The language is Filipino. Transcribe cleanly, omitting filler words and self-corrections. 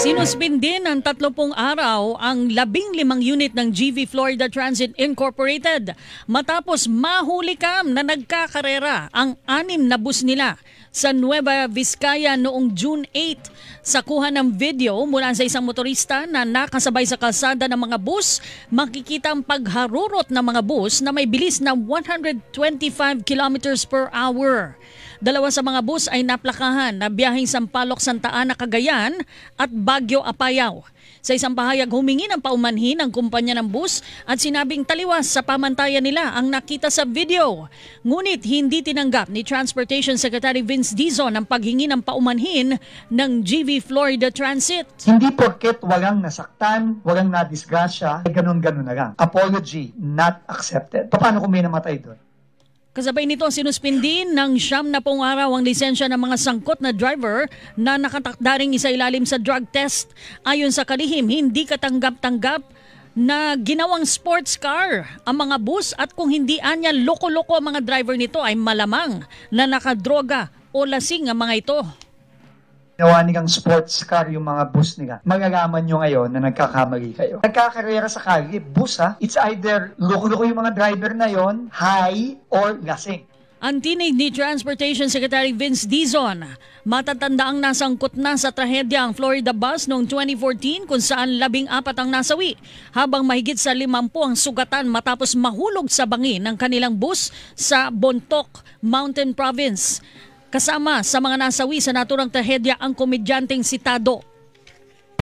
Sinuspindi ng 30 araw ang 15 unit ng GV Florida Transit Incorporated matapos mahulikam na nagkakarera ang 6 na bus nila sa Nueva Vizcaya noong June 8. Sa kuha ng video mula sa isang motorista na nakasabay sa kalsada ng mga bus, makikita ang pagharurot ng mga bus na may bilis na 125 kilometers per hour. 2 sa mga bus ay naplakahan na biyaheng Sampaloc, Santa Ana, Cagayan at Baguio, Apayao. Sa isang pahayag, humingi ng paumanhin ang kumpanya ng bus at sinabing taliwas sa pamantayan nila ang nakita sa video. Ngunit hindi tinanggap ni Transportation Secretary Vince Dizon ang paghingi ng paumanhin ng GV Florida Transit. Hindi porket walang nasaktan, walang nadisgrasya, ganun-ganun na lang. Apology not accepted. Paano kung may namatay doon? Kasabay nito, sinuspindi ng 90 araw ang lisensya ng mga sangkot na driver na nakatakdaring isailalim sa drug test. Ayon sa kalihim, hindi katanggap-tanggap na ginawang sports car ang mga bus at kung hindi anya loko-loko ang mga driver nito ay malamang na nakadroga o lasing ang mga ito. Ginawa nilang sports car yung mga bus nila. Magagaman nyo ngayon na nagkakamali kayo. Nagkakarera sa kalye, bus ha. It's either loko-loko yung mga driver na yon, high or lasing. Ang tinig ni Transportation Secretary Vince Dizon, matatanda ang nasangkot na sa trahedya ang Florida bus noong 2014 kung saan 14 ang nasawi, habang mahigit sa 50 ang sugatan matapos mahulog sa bangin ng kanilang bus sa Bontoc, Mountain Province. Kasama sa mga nasawi sa naturang trahedya ang komedyanteng si Tado.